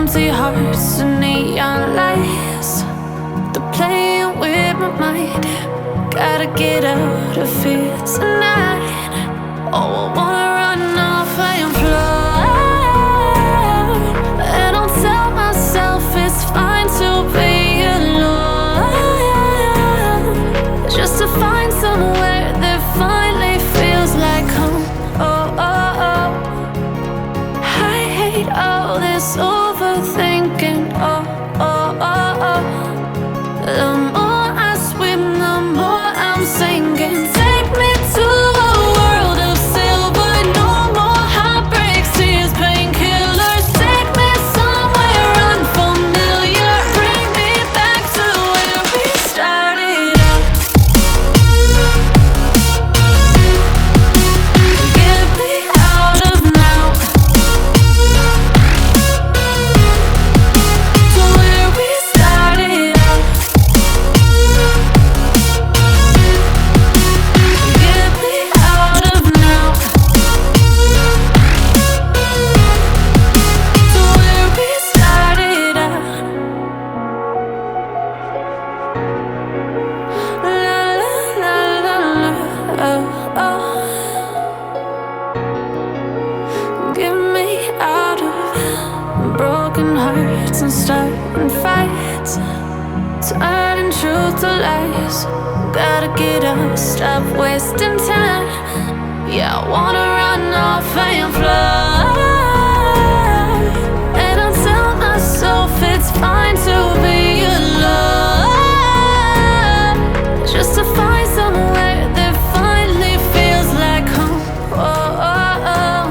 Empty hearts and neon lights, they're playing with my mind. Gotta get out of here tonight. Oh, I wanna run off and fly, and I'll tell myself it's fine to be alone, just to find somewhere that finally feels like home. Oh, oh, oh. I hate all this overthinking. Oh, oh, oh, oh. The more I swim, the more I'm sinking. Take me to a world of silver. No more heartbreaks, tears, painkillers. Take me somewhere unfamiliar. Bring me back to where we started out. Get me out of now, to where we started out. Get me out of now, to where we started out. La la la la la, oh, oh. Get me out of broken hearts and starting fights, turning truth to lies. Gotta get up, stop wasting time. Yeah, I wanna run off and fly, and I'll tell myself it's fine to be alone, just to find somewhere that finally feels like home. Oh, oh, oh.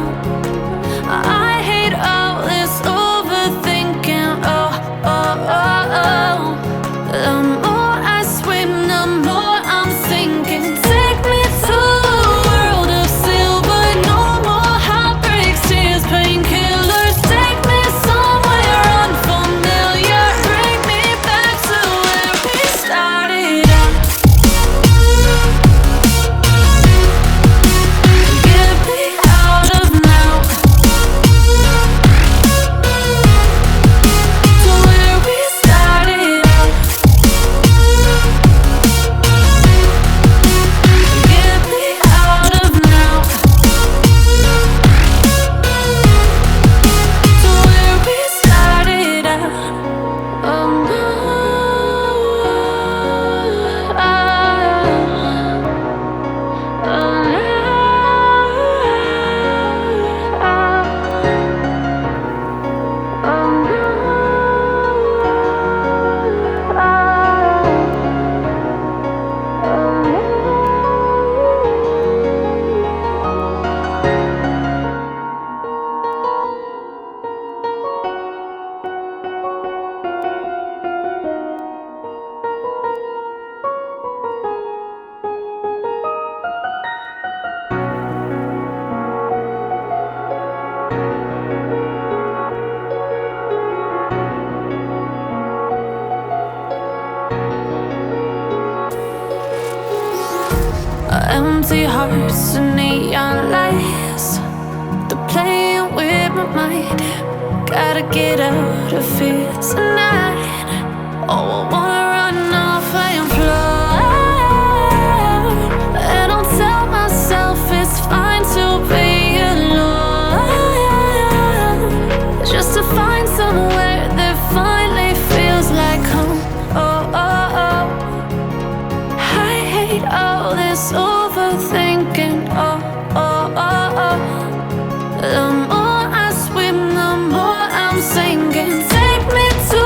I hate all this overthinking. Oh, oh, oh, oh. The more I swim, the more I'm sinking. Take me to a world of silver. No more heartbreaks, tears, painkillers. Take me somewhere unfamiliar. Bring me back to where we started out. Get me out of now, to where we started out. Get me out of now, to where we started out. Oh no, oh no. Empty hearts and neon lights, they're playing with my mind. Gotta get out of here tonight. Oh, I wanna run off and fly, and I'll tell myself it's fine to be alone, just to find somewhere that finally feels like home. Oh, oh, oh. I hate all this overthinking. Oh, oh, oh, oh. The more I swim, the more I'm sinking. Take me to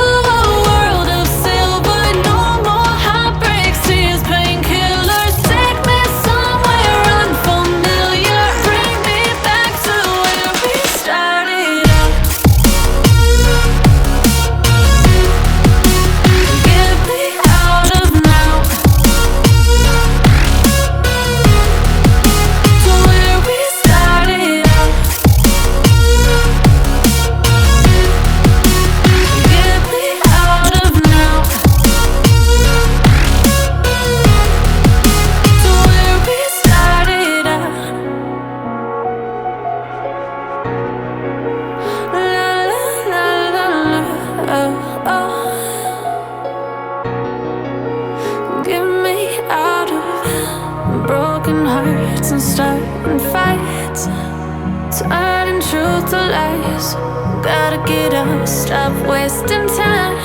stop wasting time.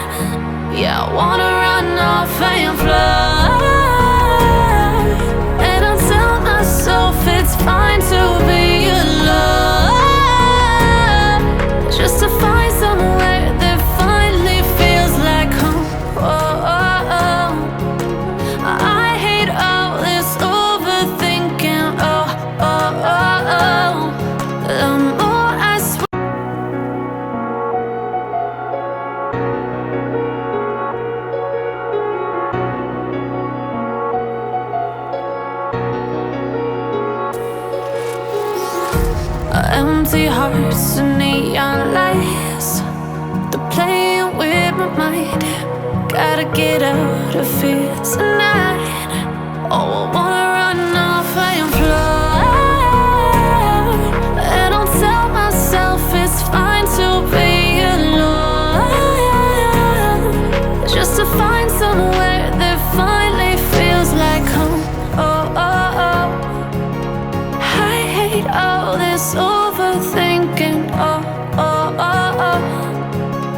Yeah, I wanna run off and fly. And I'll tell myself it's fine to be alone, just to find somewhere that finally feels like home. Oh, oh, oh. I hate all this overthinking. Oh, oh, oh, oh. The more I empty hearts and neon lights, they're playing with my mind. Gotta get out of here tonight. Oh, I wanna run off and fly. And I'll tell myself it's fine to be alone, just to find somewhere that finally feels like home. Oh, oh, oh. I hate all this overthinking. Oh, oh, oh, oh.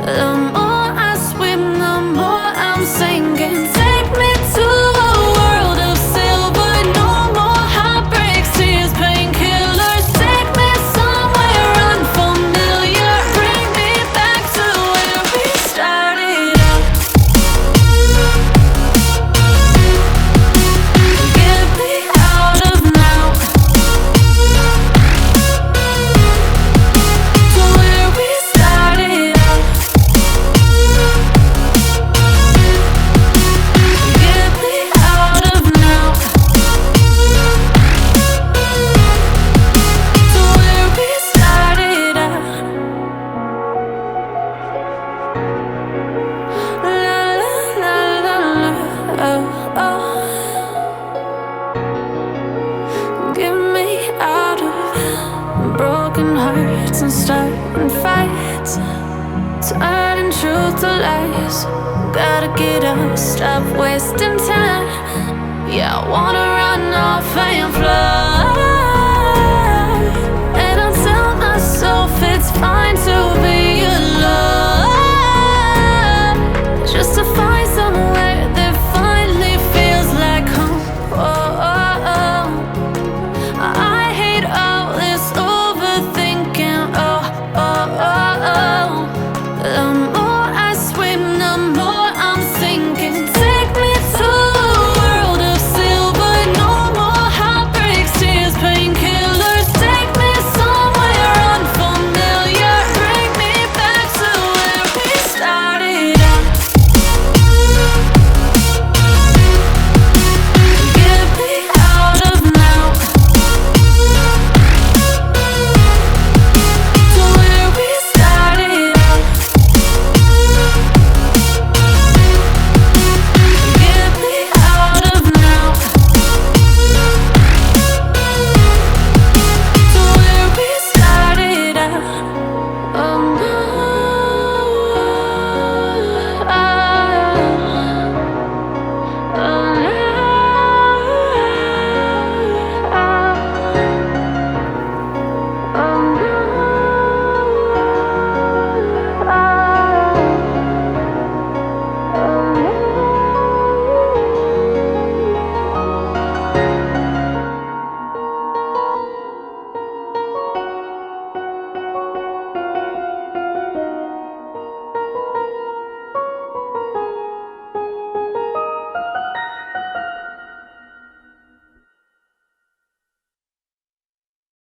The more I swim, the more I'm sinking. Take me to a world of silver. No more heartbreaks, tears, painkillers. Take me somewhere unfamiliar. Bring me back to where we started out. Get me out of now, to where we started out. Get me out of now, to where we started out. La la la la la, oh, oh. Get me out of broken hearts and starting fights, turning truth to lies. Gotta get up, stop wasting time. Yeah, I wanna run off and fly.